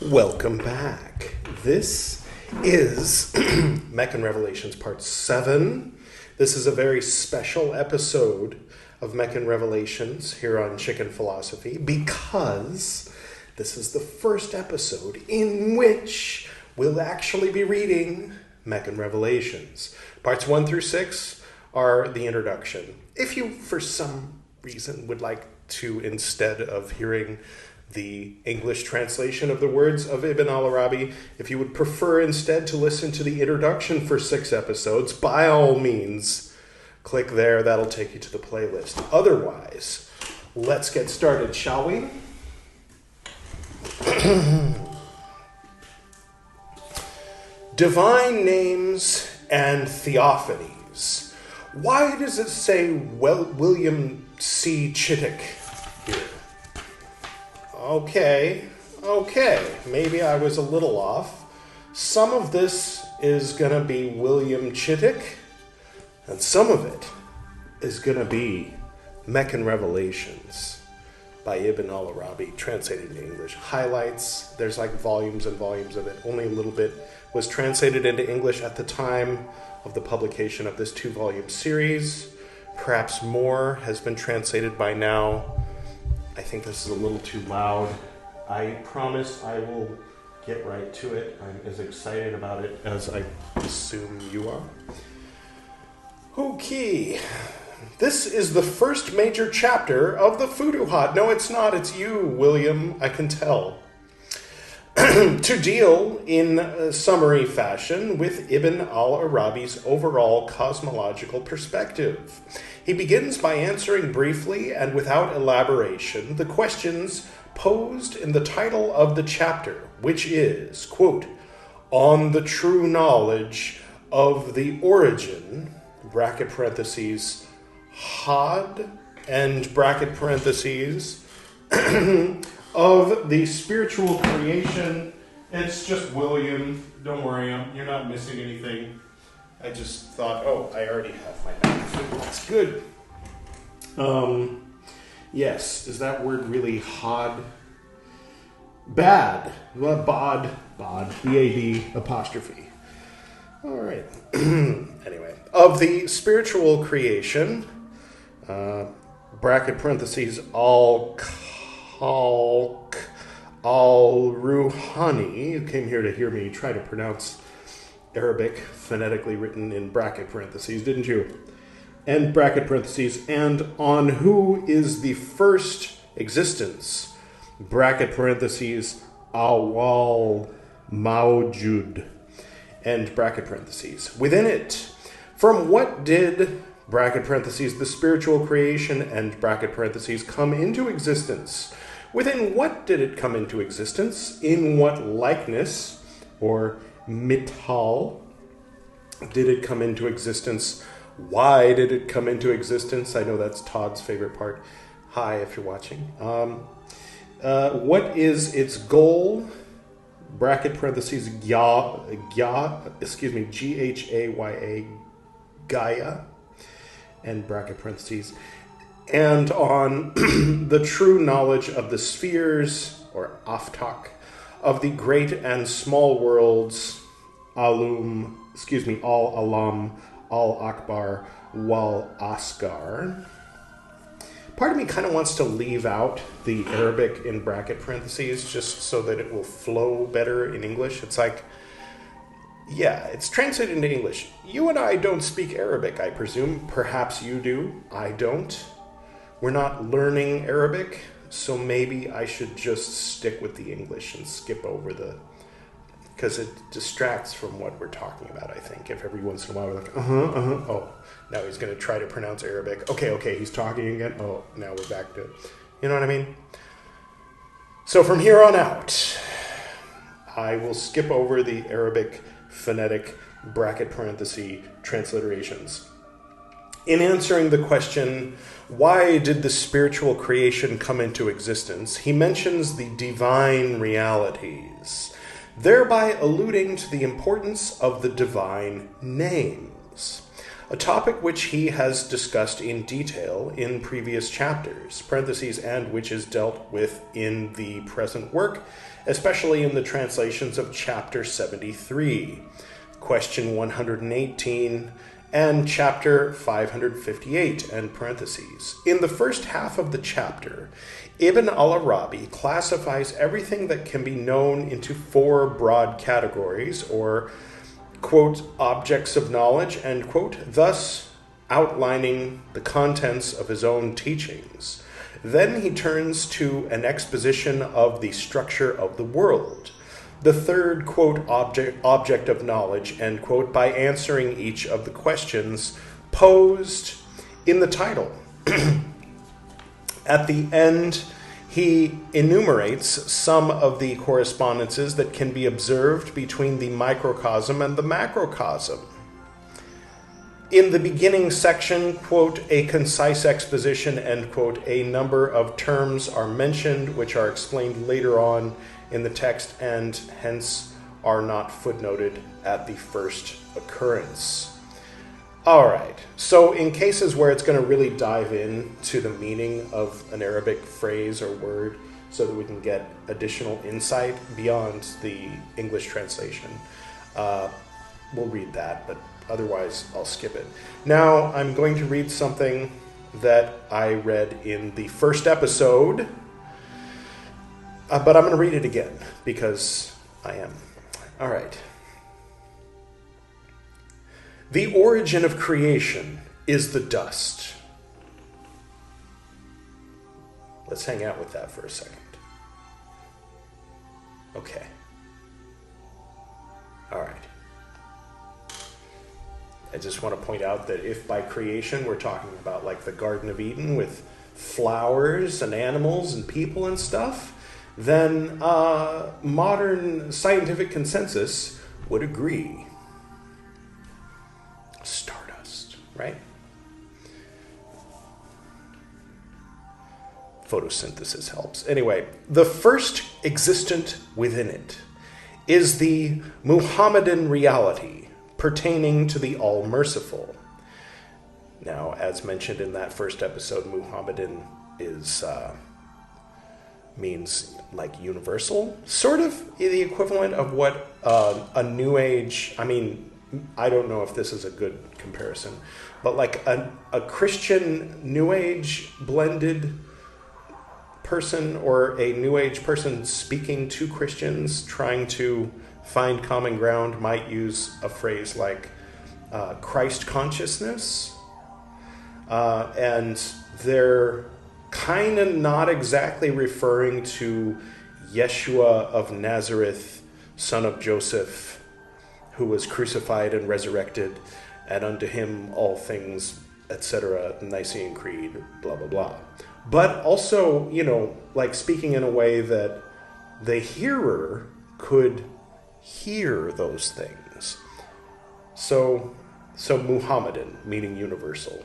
Welcome back. This is Meccan Revelations Part 7. This is a very special episode of Meccan Revelations here on Chicken Philosophy because this is the first episode in which we'll actually be reading Meccan Revelations. Parts 1 through 6 are the introduction. If you, for some reason, would like to, instead of hearing the English translation of the words of Ibn al-Arabi, if you would prefer instead to listen to the introduction for 6 episodes, by all means, click there. That'll take you to the playlist. Otherwise, let's get started, shall we? Divine names and theophanies. Why does it say William C. Chittick here? Okay, maybe I was a little off. Some of this is going to be William Chittick, and some of it is going to be Meccan Revelations by Ibn al-Arabi, translated into English. Highlights, there's like volumes and volumes of it. Only a little bit was translated into English at the time of the publication of this 2-volume series. Perhaps more has been translated by now. I think this is a little too loud. I promise I will get right to it. I'm as excited about it as I assume you are. Okay. This is the first major chapter of the Futuhat. No, it's not. It's you, William. I can tell. To deal in summary fashion with Ibn al-Arabi's overall cosmological perspective. He begins by answering briefly and without elaboration the questions posed in the title of the chapter, which is, quote, on the true knowledge of the origin, bracket parentheses, had, and bracket parentheses, of the spiritual creation. It's just William. Don't worry, you're not missing anything. I just thought, I already have my back. That's good. Yes, is that word really had? Bad. Well, bod, B-A-D, apostrophe. All right. Anyway, of the spiritual creation, bracket parentheses, al-Ruhani. You came here to hear me try to pronounce Arabic phonetically written in bracket parentheses, didn't you? And bracket parentheses, and on who is the first existence, bracket parentheses, awal mawjud, and bracket parentheses. Within it, from what did, bracket parentheses, the spiritual creation, and bracket parentheses, come into existence? Within what did it come into existence? In what likeness, or mital, did it come into existence? Why did it come into existence? I know that's Todd's favorite part. Hi, if you're watching. What is its goal? Bracket parentheses, G-H-A-Y-A, Gaia, and bracket parentheses. And on the true knowledge of the spheres, or aftak, of the great and small worlds, al-alam, al-akbar, wal-asgar. Part of me kind of wants to leave out the Arabic in bracket parentheses just so that it will flow better in English. It's like, yeah, it's translated into English. You and I don't speak Arabic, I presume. Perhaps you do. I don't. We're not learning Arabic, so maybe I should just stick with the English and skip over because it distracts from what we're talking about, I think. If every once in a while we're like, oh, now he's going to try to pronounce Arabic. Okay, he's talking again. Oh, now we're back to, you know what I mean? So from here on out, I will skip over the Arabic phonetic bracket parenthesis transliterations. In answering the question, why did the spiritual creation come into existence, he mentions the divine realities, thereby alluding to the importance of the divine names. a topic which he has discussed in detail in previous chapters, parentheses, and which is dealt with in the present work, especially in the translations of chapter 73, question 118, and chapter 558, and parentheses. In the first half of the chapter, Ibn al-Arabi classifies everything that can be known into 4 broad categories, or, quote, objects of knowledge, end quote, thus outlining the contents of his own teachings. Then he turns to an exposition of the structure of the world. The third, quote, object of knowledge, end quote, by answering each of the questions posed in the title. At the end, he enumerates some of the correspondences that can be observed between the microcosm and the macrocosm. In the beginning section, quote, a concise exposition, end quote, a number of terms are mentioned which are explained later on in the text and hence are not footnoted at the first occurrence. All right, so in cases where it's going to really dive into the meaning of an Arabic phrase or word so that we can get additional insight beyond the English translation, we'll read that, but otherwise I'll skip it. Now I'm going to read something that I read in the first episode, but I'm going to read it again because I am. All right. The origin of creation is the dust. Let's hang out with that for a second. Okay. All right. I just want to point out that if by creation we're talking about like the Garden of Eden with flowers and animals and people and stuff, then modern scientific consensus would agree. Stardust, right? Photosynthesis helps. Anyway, the first existent within it is the Muhammadan reality pertaining to the All-Merciful. Now, as mentioned in that first episode, Muhammadan is means like universal, sort of the equivalent of what a New Age, I mean, I don't know if this is a good comparison, but like a Christian New Age blended person or a New Age person speaking to Christians trying to find common ground might use a phrase like Christ consciousness. And they're kind of not exactly referring to Yeshua of Nazareth, son of Joseph, who was crucified and resurrected, and unto him all things, etc., Nicene Creed, blah, blah, blah. But also, you know, like speaking in a way that the hearer could hear those things. So Muhammadan, meaning universal.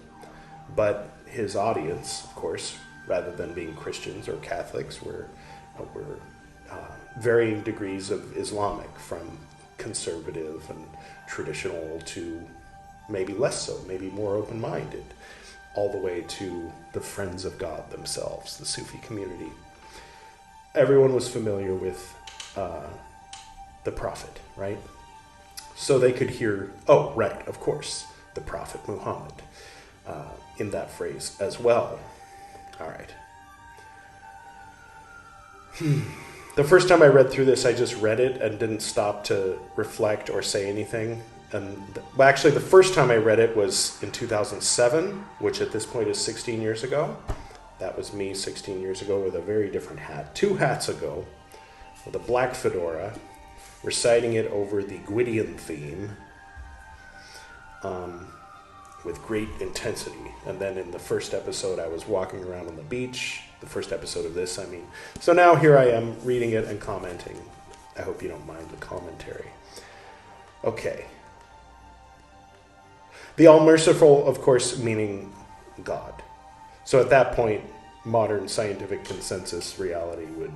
But his audience, of course, rather than being Christians or Catholics, were varying degrees of Islamic, from conservative and traditional to maybe less so, maybe more open-minded, all the way to the Friends of God themselves, the Sufi community. Everyone was familiar with the Prophet, right? So they could hear, oh, right, of course, the Prophet Muhammad in that phrase as well. All right. The first time I read through this, I just read it and didn't stop to reflect or say anything. And actually, the first time I read it was in 2007, which at this point is 16 years ago. That was me 16 years ago with a very different hat. 2 hats ago, with a black fedora, reciting it over the Gwydion theme with great intensity. And then in the first episode, I was walking around on the beach. The first episode of this, I mean. So now here I am reading it and commenting. I hope you don't mind the commentary. Okay. The All-Merciful, of course, meaning God. So at that point, modern scientific consensus reality would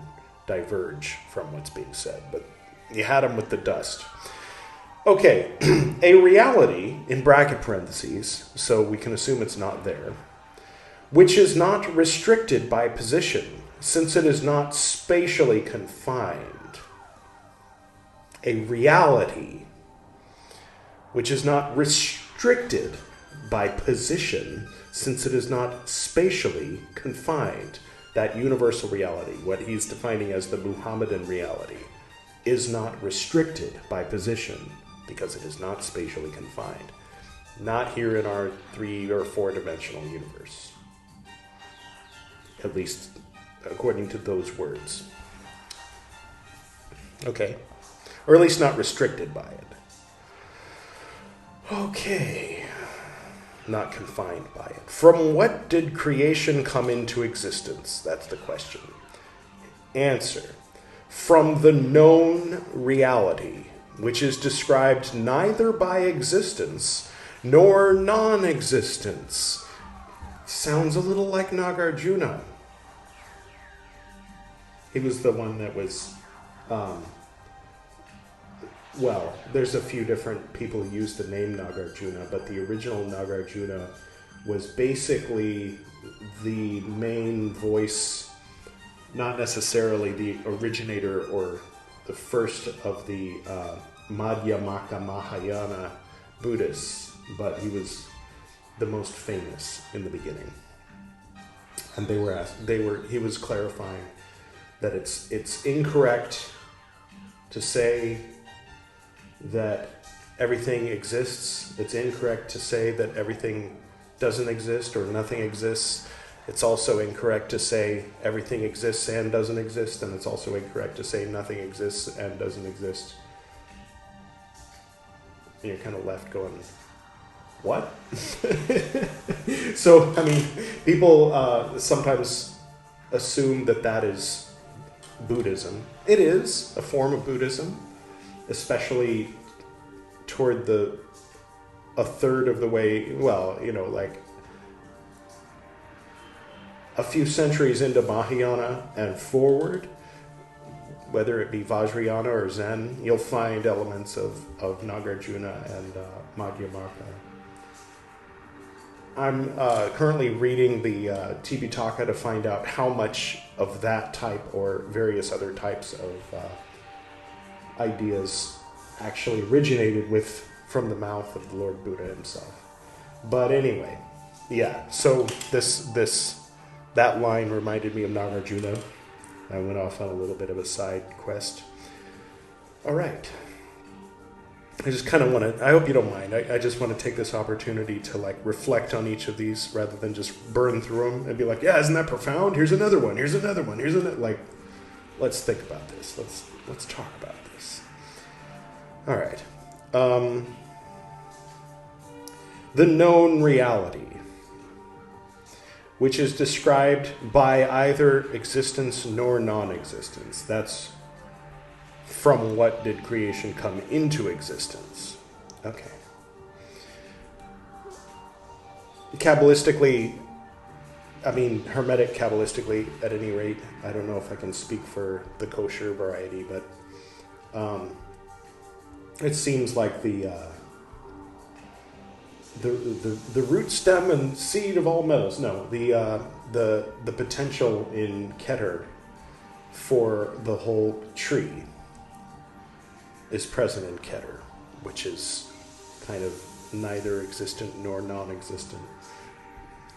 diverge from what's being said. But you had him with the dust. Okay, a reality, in bracket parentheses, so we can assume it's not there, which is not restricted by position, since it is not spatially confined. A reality, which is not restricted by position, since it is not spatially confined. That universal reality, what he's defining as the Muhammadan reality, is not restricted by position, because it is not spatially confined. Not here in our 3 or 4 dimensional universe. At least according to those words. Okay. Or at least not restricted by it. Okay. Not confined by it. From what did creation come into existence? That's the question. Answer. From the known reality, which is described neither by existence nor non-existence. Sounds a little like Nagarjuna. He was the one that was, well, there's a few different people who use the name Nagarjuna, but the original Nagarjuna was basically the main voice, not necessarily the originator or the first of the Madhyamaka Mahayana Buddhists, but he was the most famous in the beginning. And he was clarifying that it's incorrect to say that everything exists. It's incorrect to say that everything doesn't exist or nothing exists. It's also incorrect to say everything exists and doesn't exist, and it's also incorrect to say nothing exists and doesn't exist. And you're kind of left going, what? So, I mean, people sometimes assume that is Buddhism. It is a form of Buddhism, especially toward a third of the way, well, like a few centuries into Mahayana and forward, whether it be Vajrayana or Zen, you'll find elements of Nagarjuna and Madhyamaka. I'm currently reading the Tipitaka to find out how much of that type or various other types of ideas actually originated from the mouth of the Lord Buddha himself. But anyway, yeah, so that line reminded me of Nagarjuna. I went off on a little bit of a side quest. All right. I just kind of want to, I hope you don't mind, I just want to take this opportunity to reflect on each of these rather than just burn through them and be like, yeah, isn't that profound? Here's another one, here's another one, here's another, let's think about this. Let's talk about this. All right. The known reality, which is described by either existence nor non-existence. That's from what did creation come into existence. Okay. Kabbalistically, Hermetic Kabbalistically, at any rate, I don't know if I can speak for the kosher variety, but it seems like the root, stem, and seed of all metals. No, the potential in Keter for the whole tree is present in Keter, which is kind of neither existent nor non-existent.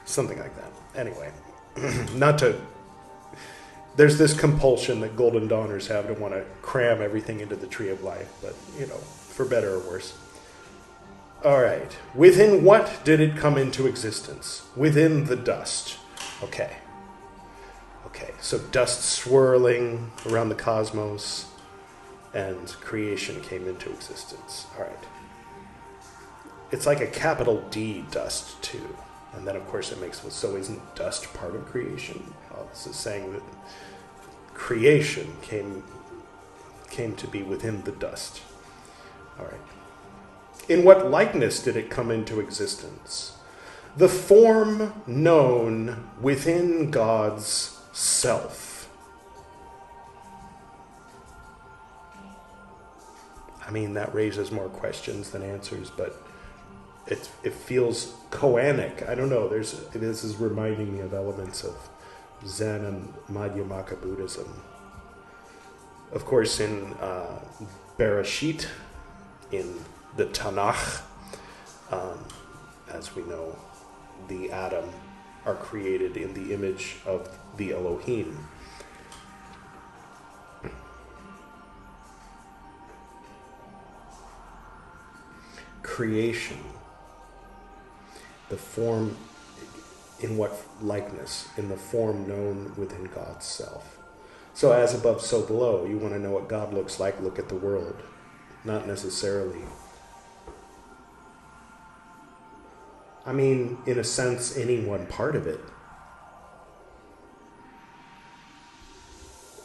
Something like that. Anyway, there's this compulsion that Golden Dawners have to want to cram everything into the tree of life, but, for better or worse. All right. Within what did it come into existence? Within the dust. Okay. So dust swirling around the cosmos, and creation came into existence. All right. It's like a capital D dust, too. And then, of course, it makes, so isn't dust part of creation? Well, this is saying that creation came to be within the dust. All right. In what likeness did it come into existence? The form known within God's self. I mean, that raises more questions than answers, but it feels koanic. I don't know. This is reminding me of elements of Zen and Madhyamaka Buddhism. Of course, in Bereshit, in the Tanakh, as we know, the Adam are created in the image of the Elohim. Creation, the form, in what likeness? In the form known within God's self. So as above, so below. You want to know what God looks like, look at the world. Not necessarily. I mean, in a sense, any one part of it.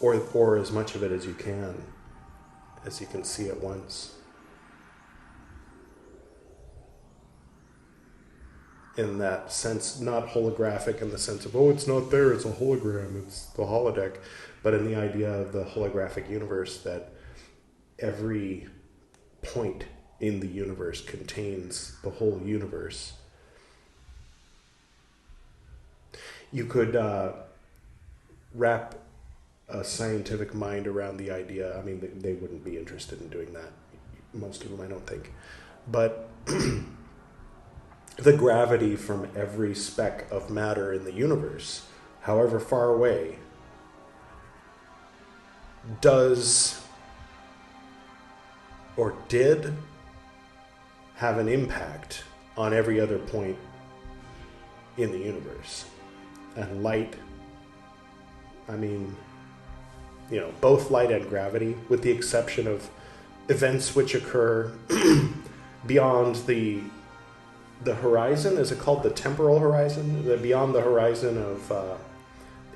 Or as much of it as you can see at once. In that sense, not holographic in the sense of, oh, it's not there, it's a hologram, it's the holodeck, but in the idea of the holographic universe, that every point in the universe contains the whole universe. You could wrap a scientific mind around the idea. I mean, they wouldn't be interested in doing that. Most of them, I don't think. But the gravity from every speck of matter in the universe, however far away, does or did have an impact on every other point in the universe. And light, I mean, both light and gravity, with the exception of events which occur beyond the horizon. Is it called the temporal horizon? Beyond the horizon of the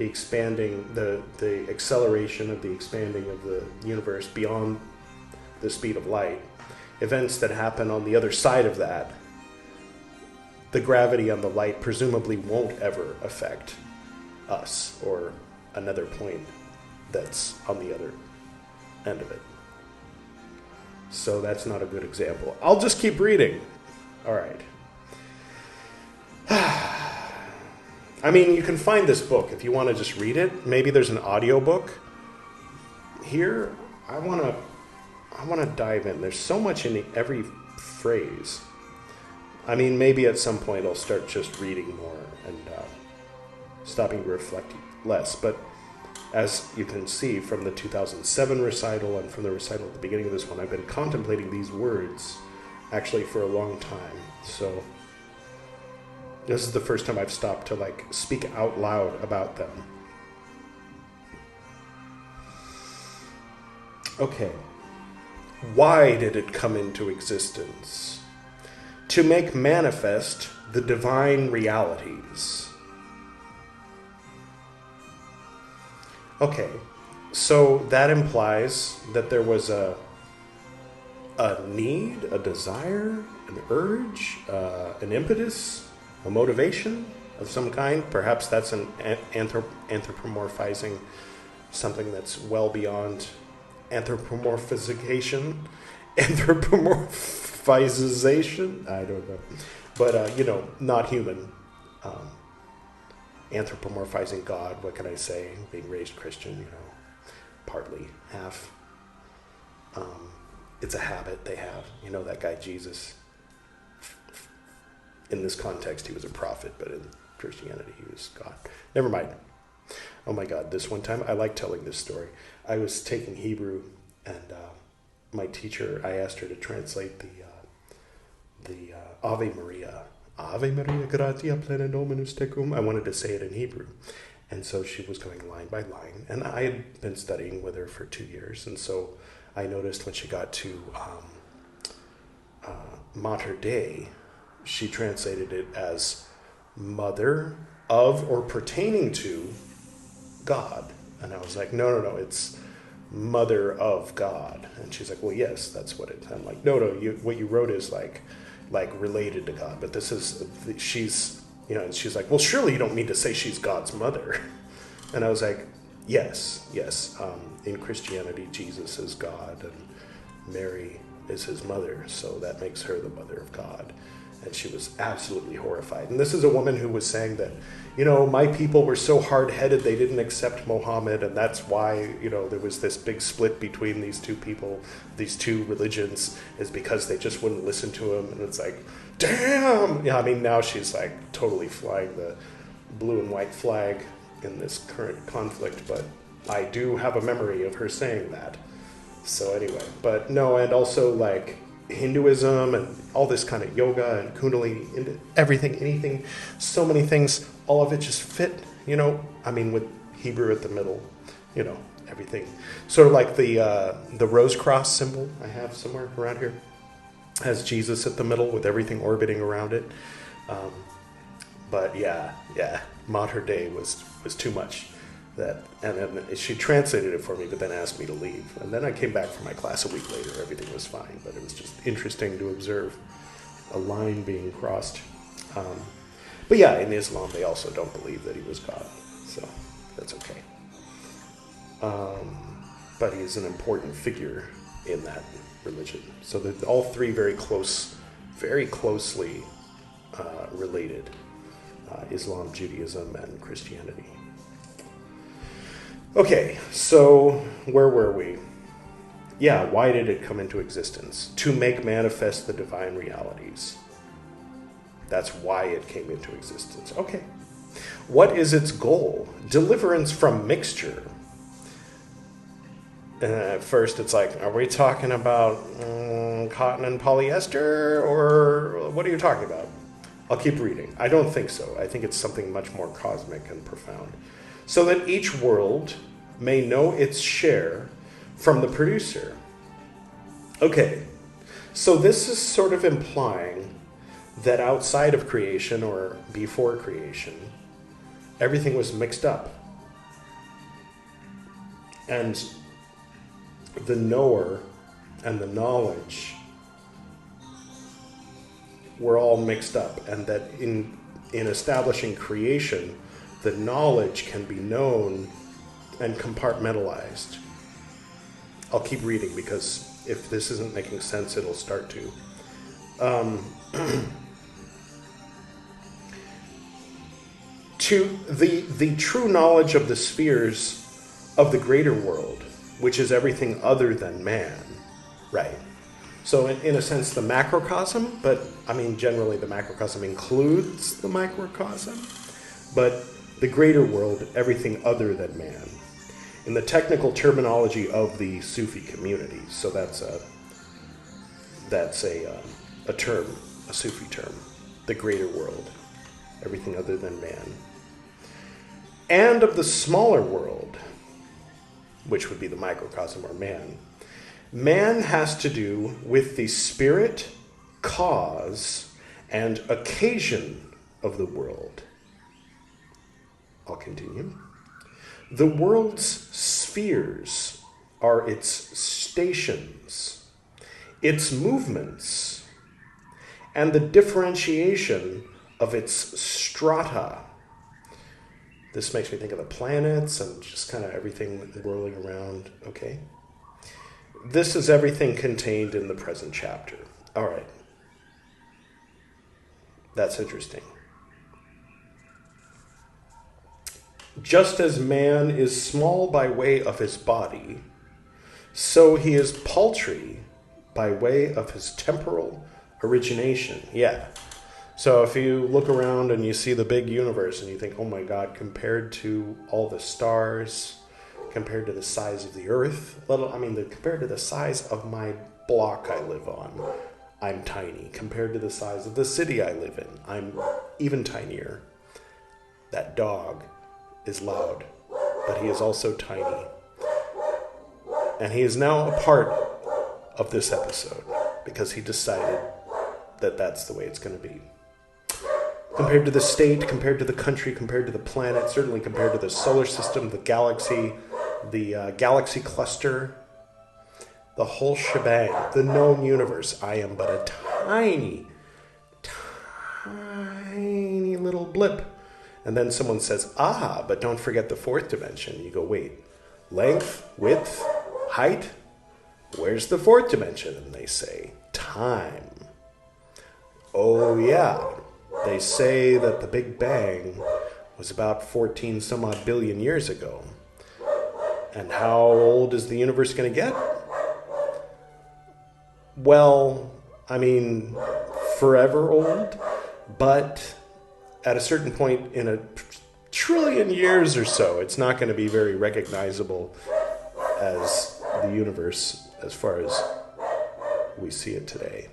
expanding, the acceleration of the expanding of the universe beyond the speed of light. Events that happen on the other side of that, the gravity on the light presumably won't ever affect us or another point that's on the other end of it. So that's not a good example. I'll just keep reading. All right. I mean, you can find this book if you want to just read it. Maybe there's an audio book. Here, I want to dive in. There's so much in every phrase. I mean, maybe at some point I'll start just reading more and stopping to reflect less. But as you can see from the 2007 recital and from the recital at the beginning of this one, I've been contemplating these words actually for a long time. So this is the first time I've stopped to speak out loud about them. Okay. Why did it come into existence? To make manifest the divine realities. Okay, so that implies that there was a need, a desire, an urge, an impetus, a motivation of some kind. Perhaps that's an anthropomorphizing something that's well beyond anthropomorphization. Anthropomorphization? I don't know. But, not human. Anthropomorphizing God, what can I say? Being raised Christian, partly, half. It's a habit they have. That guy Jesus. In this context, he was a prophet, but in Christianity, he was God. Never mind. Oh my God, this one time, I like telling this story. I was taking Hebrew, and my teacher, I asked her to translate the Ave Maria. Ave Maria, gratia plena Dominus tecum. I wanted to say it in Hebrew. And so she was going line by line. And I had been studying with her for 2 years. And so I noticed when she got to Mater Dei, she translated it as mother of or pertaining to God. And I was like, no, it's mother of God. And she's like, well, yes, that's what it. I'm like, no, what you wrote is like related to God, but this is, she's, and she's like, well, surely you don't mean to say she's God's mother. And I was like, yes. In Christianity, Jesus is God, and Mary is his mother, so that makes her the mother of God. And she was absolutely horrified. And this is a woman who was saying that, my people were so hard-headed they didn't accept Muhammad, and that's why, there was this big split between these two people, these two religions, is because they just wouldn't listen to him. And it's like, damn! Yeah, I mean, now she's like totally flying the blue and white flag in this current conflict, but I do have a memory of her saying that. So anyway, but no, and also like Hinduism and all this kind of yoga and Kundalini, and everything, anything, so many things, all of it just fit, with Hebrew at the middle, everything. Sort of like the rose cross symbol I have somewhere around here has Jesus at the middle with everything orbiting around it. But yeah, Mater Dei was too much. And then she translated it for me, but then asked me to leave. And then I came back for my class a week later. Everything was fine, but it was just interesting to observe a line being crossed. But yeah, in Islam, they also don't believe that he was God, so that's okay. But he is an important figure in that religion. So they're all three very closely related: Islam, Judaism, and Christianity. Okay, so where were we? Yeah, why did it come into existence? To make manifest the divine realities. That's why it came into existence. Okay. What is its goal? Deliverance from mixture. At first it's like, are we talking about cotton and polyester, or what are you talking about? I'll keep reading. I don't think so. I think it's something much more cosmic and profound. So that each world may know its share from the producer. Okay, so this is sort of implying that outside of creation or before creation, everything was mixed up. And the knower and the knowledge were all mixed up, and that in establishing creation, the knowledge can be known and compartmentalized. I'll keep reading because if this isn't making sense, it'll start to. To the true knowledge of the spheres of the greater world, which is everything other than man, right? So in a sense, the macrocosm, but I mean, generally the macrocosm includes the microcosm, but the greater world, everything other than man, in the technical terminology of the Sufi community. So that's a term, a Sufi term, the greater world, everything other than man. And of the smaller world, which would be the microcosm or man. Man has to do with the spirit, cause, and occasion of the world. I'll continue. The world's spheres are its stations, its movements, and the differentiation of its strata. This makes me think of the planets and just kind of everything whirling around. Okay. This is everything contained in the present chapter. All right. That's interesting. Just as man is small by way of his body, so he is paltry by way of his temporal origination. Yeah. So if you look around and you see the big universe and you think, oh my God, compared to all the stars, compared to the size of the earth, compared to the size of my block I live on, I'm tiny. Compared to the size of the city I live in, I'm even tinier. That dog is loud, but he is also tiny. And he is now a part of this episode because he decided that that's the way it's going to be. Compared to the state, compared to the country, compared to the planet, certainly compared to the solar system, the galaxy cluster, the whole shebang, the known universe, I am but a tiny, tiny little blip. And then someone says, but don't forget the fourth dimension. You go, wait, length, width, height? Where's the fourth dimension? And they say, time. Oh yeah, they say that the Big Bang was about 14 some odd billion years ago. And how old is the universe going to get? Well, I mean, forever old, but at a certain point in a trillion years or so, it's not going to be very recognizable as the universe as far as we see it today.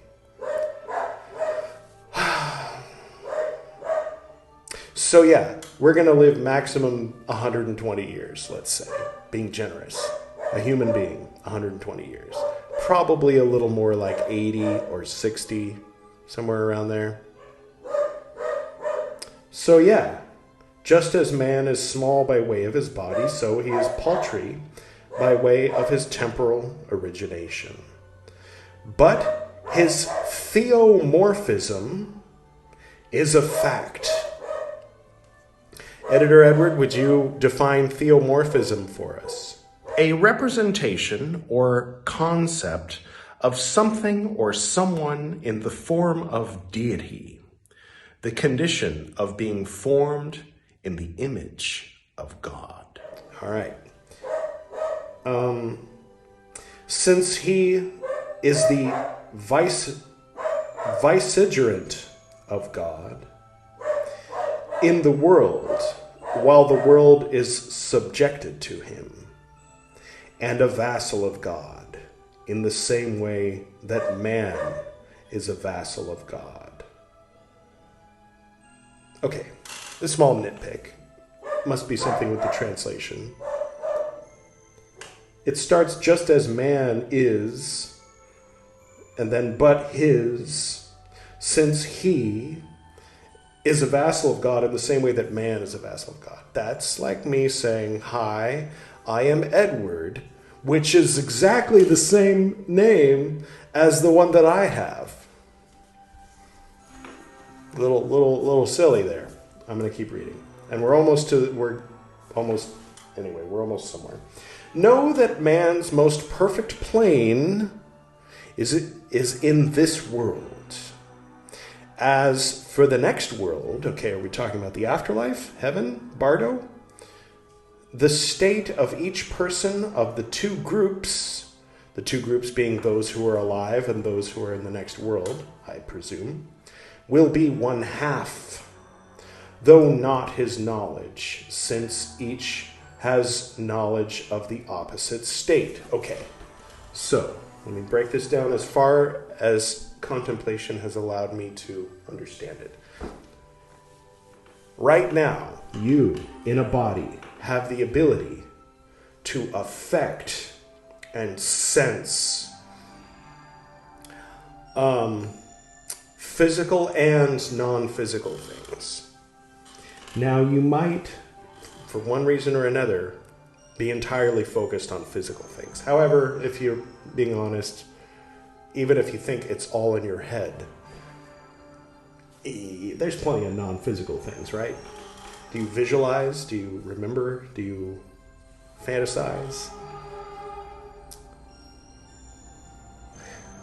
So yeah, we're going to live maximum 120 years, let's say, being generous. A human being, 120 years. Probably a little more like 80 or 60, somewhere around there. So yeah, just as man is small by way of his body, so he is paltry by way of his temporal origination. But his theomorphism is a fact. Editor Edward, would you define theomorphism for us? A representation or concept of something or someone in the form of deity. The condition of being formed in the image of God. All right. Since he is the vicegerent of God in the world, while the world is subjected to him, and a vassal of God, in the same way that man is a vassal of God. Okay, a small nitpick. Must be something with the translation. It starts just as man is, and then but his, since he is a vassal of God in the same way that man is a vassal of God. That's like me saying, hi, I am Edward, which is exactly the same name as the one that I have. Little silly there. I'm going to keep reading. And we're almost somewhere. Know that man's most perfect plane is in this world. As for the next world, okay, are we talking about the afterlife, heaven, Bardo? The state of each person of the two groups being those who are alive and those who are in the next world, I presume, will be one half, though not his knowledge, since each has knowledge of the opposite state. Okay, so let me break this down as far as contemplation has allowed me to understand it. Right now, you, in a body, have the ability to affect and sense physical and non-physical things. Now, you might, for one reason or another, be entirely focused on physical things. However, if you're being honest, even if you think it's all in your head, there's plenty of non-physical things, right? Do you visualize? Do you remember? Do you fantasize?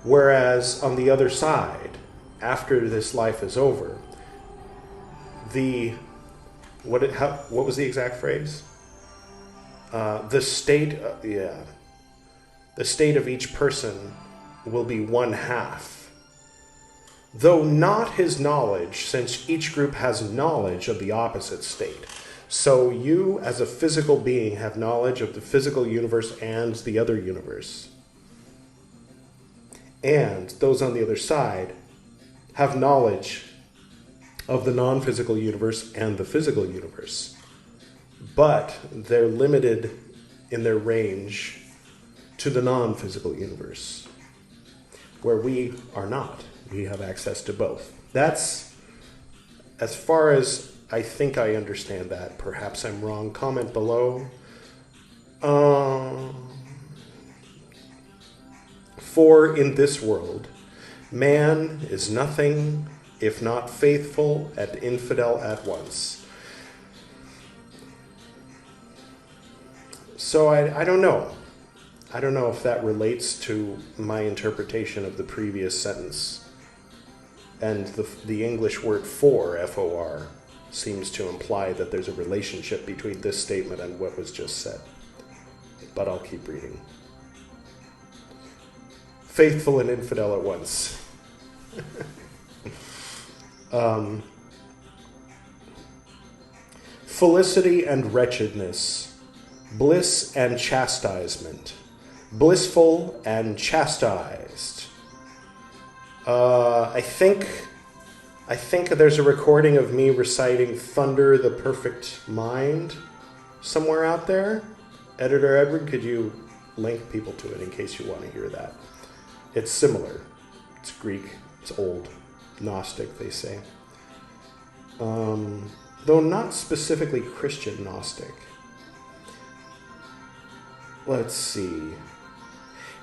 Whereas on the other side, after this life is over, what was the exact phrase? The state of each person will be one half, though not his knowledge, since each group has knowledge of the opposite state. So you, as a physical being, have knowledge of the physical universe and the other universe. And those on the other side have knowledge of the non-physical universe and the physical universe. But they're limited in their range to the non-physical universe, where we are not. We have access to both. That's as far as I think I understand that. Perhaps I'm wrong. Comment below. For in this world, man is nothing if not faithful and infidel at once. So I don't know. I don't know if that relates to my interpretation of the previous sentence. And the English word for, F-O-R, seems to imply that there's a relationship between this statement and what was just said. But I'll keep reading. Faithful and infidel at once. Felicity and wretchedness, bliss and chastisement, blissful and chastised. I think there's a recording of me reciting Thunder, the Perfect Mind somewhere out there. Editor Edward, could you link people to it in case you want to hear that? It's similar. It's Greek. It's old. Gnostic, they say. Though not specifically Christian Gnostic. Let's see.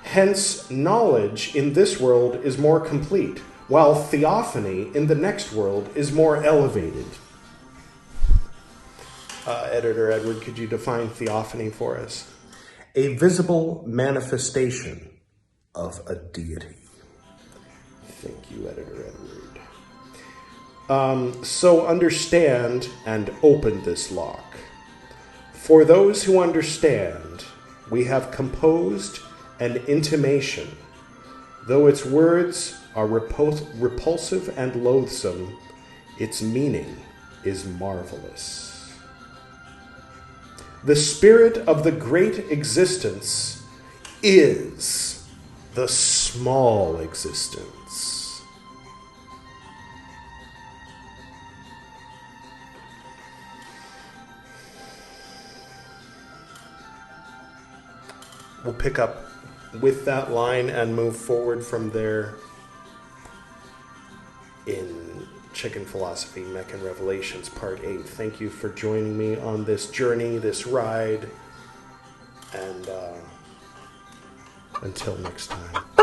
Hence, knowledge in this world is more complete, while theophany in the next world is more elevated. Editor Edward, could you define theophany for us? A visible manifestation of a deity. Thank you, Editor Edward. So understand and open this lock. For those who understand, we have composed an intimation. Though its words are repulsive and loathsome, its meaning is marvelous. The spirit of the great existence is the small existence. We'll pick up with that line and move forward from there in Chicken Philosophy, Meccan Revelations, Part 8. Thank you for joining me on this journey, this ride, and until next time.